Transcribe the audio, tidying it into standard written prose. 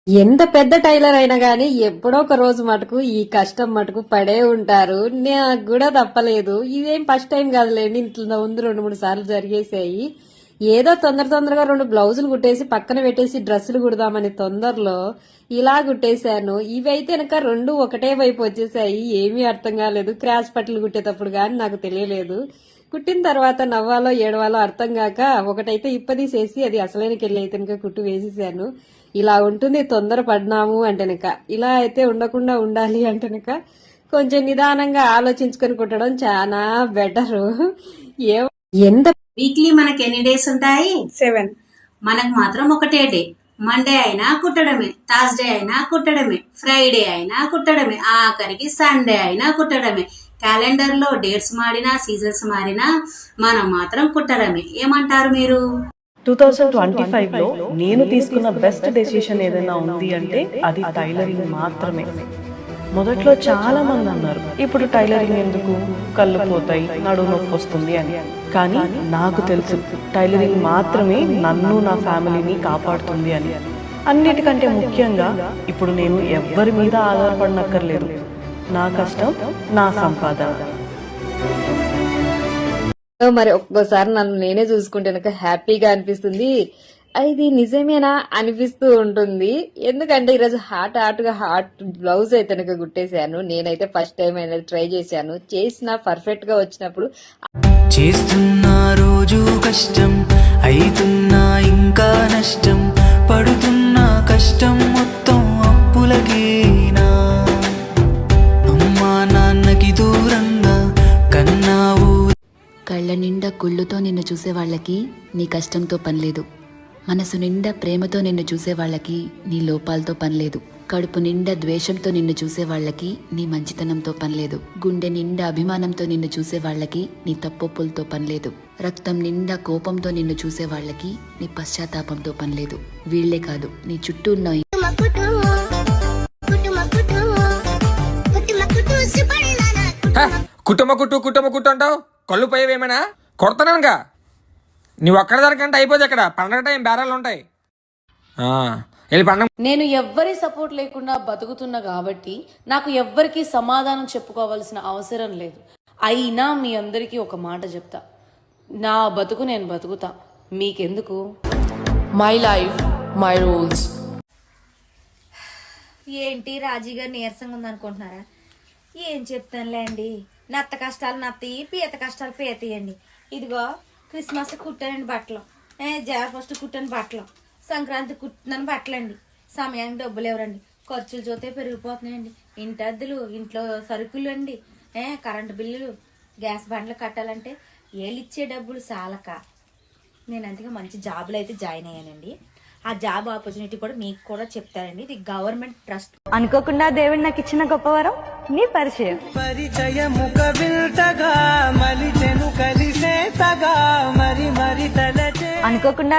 ఎంత పెద్ద టైలర్ అయినా గానీ ఎప్పుడో ఒక రోజు మటుకు ఈ కష్టం మటుకు పడే ఉంటారు. నాకు కూడా తప్పలేదు. ఇదేం ఫస్ట్ టైం కాదులేండి, ఇంట్లో ముందు 2-3 సార్లు జరిగేసాయి. ఏదో తొందరగా 2 బ్లౌజులు కుట్టేసి పక్కన పెట్టేసి డ్రెస్సులు కుడదామని తొందరలో ఇలా కుట్టేశాను. ఇవైతే కనుక 2 ఒకటే వైపు వచ్చేసాయి. ఏమీ అర్థం కాలేదు. క్రాస్ పట్టలు కుట్టేటప్పుడు గాని నాకు తెలియలేదు. కుట్టిన తర్వాత నవ్వాలో ఏడవాలో అర్థం కాక ఒకటైతే ఇప్పదీసేసి అది అసలైన కెళ్ళి అయితే కనుక కుట్టు వేసేసాను. ఇలా ఉంటుంది తొందర పడినాము అంటేనక. ఇలా అయితే ఉండకుండా ఉండాలి అంటేనక కొంచెం నిదానంగా ఆలోచించుకొని కుట్టడం చాలా బెటరు. ఎంత వీక్లీ మనకి ఎన్ని డేస్ ఉంటాయి? 7. మనకు మాత్రం ఒకటే డే. మండే అయినా కుట్టడమే, థర్స్డే అయినా కుట్టడమే, ఫ్రైడే అయినా కుట్టడమే, ఆఖరికి సండే అయినా కుట్టడమే. క్యాలెండర్ లో డేట్స్ మారినా సీజన్స్ మారినా మనం మాత్రం కుట్టడమే. ఏమంటారు మీరు? 2025లో నేను తీసుకున్న బెస్ట్ డెసిషన్ ఏదైనా ఉంది అంటే అది టైలరింగ్ మాత్రమే. మొదట్లో చాలా మంది అన్నారు, ఇప్పుడు టైలరింగ్ ఎందుకు, కళ్ళు పోతాయి, నడుము నొప్పి వస్తుంది అని. కానీ నాకు తెలుసు టైలరింగ్ మాత్రమే నన్ను నా ఫ్యామిలీని కాపాడుతుంది అని. అన్నిటికంటే ముఖ్యంగా ఇప్పుడు నేను ఎవ్వరి మీద ఆధారపడనక్కర్లేదు. నా కష్టం నా సంపాదన. మరి ఒక్కోసారి నన్ను నేనే చూసుకుంటే నాకు హ్యాపీగా అనిపిస్తుంది. ఇది నిజమేనా అనిపిస్తూ ఉంటుంది. ఎందుకంటే ఈరోజు హాట్ బ్లౌజ్ అయితే కనుక కుట్టేశాను. నేనైతే ఫస్ట్ టైం అయినా ట్రై చేశాను. చేసిన పర్ఫెక్ట్ గా వచ్చినప్పుడు చేస్తున్నా రోజు కష్టం, అయితున్నా ఇంకా నష్టం, పడుతున్నా కష్టం మొత్తం అప్పులకేనా. అమ్మా నాన్నకి దూరంగా కన్నావు. కళ్ళ నిండా కుళ్ళుతో నిన్ను చూసే వాళ్ళకి నీ కష్టంతో పనిలేదు. మనసు నిండా ప్రేమతో నిన్ను చూసే వాళ్ళకి నీ లోపాలతో పనిలేదు. కడుపు నిండా ద్వేషంతో నిన్ను చూసే వాళ్ళకి నీ మంచితనంతో పనిలేదు. గుండె నిండా అభిమానంతో నిన్ను చూసే వాళ్ళకి నీ తప్పొప్పులతో పనిలేదు. రక్తం నిండా కోపంతో నిన్ను చూసే వాళ్ళకి నీ పశ్చాత్తాపంతో పనిలేదు. వీళ్లే కాదు, నీ చుట్టూ ఉన్న కుటుంబ కుట్టు అంటావు, కళ్ళు పోయేవేమైనా కొడతానుగా. నువ్వు ఒక్కడ దొరకంటే అయిపోదు. అక్కడ పండగ టైం బేరాలు ఉంటాయి. వెళ్ళి పండగ. నేను ఎవ్వరి సపోర్ట్ లేకుండా బతుకుతున్నా కాబట్టి నాకు ఎవ్వరికి సమాధానం చెప్పుకోవాల్సిన అవసరం లేదు. అయినా మీ అందరికీ ఒక మాట చెప్తా, నా బతుకు నేను బతుకుతా, మీకెందుకు? My life my rules. ఏంటి రాజీగా నీరసంగా ఉందనుకుంటున్నారా? ఏం చెప్తానులే అండి, నత్త కష్టాలు నత్తయి, పీత కష్టాలు పీతయండి. ఇదిగో క్రిస్మస్ కుట్టానండి బట్టలు, జనవరి ఫస్ట్ కుట్టాను బట్టలు, సంక్రాంతి కుట్టినాను బట్టలండి. సమయానికి డబ్బులు ఎవరండి? ఖర్చులు చూస్తే పెరిగిపోతున్నాయండి. ఇంటి అద్దెలు, ఇంట్లో సరుకులు అండి, కరెంటు బిల్లులు, గ్యాస్ బండ్లు కట్టాలంటే ఏళ్ళు ఇచ్చే డబ్బులు చాలక నేను అందుకే మంచి జాబులు అయితే జాయిన్ అయ్యానండి. ఆ జాబ్ ఆపర్చునిటీ కూడా మీకు కూడా చెప్తానండి. ఇది గవర్నమెంట్ ట్రస్ట్. అనుకోకుండా దేవుడు నాకు ఇచ్చిన గొప్ప వరం నీ పరిచయం. అనుకోకుండా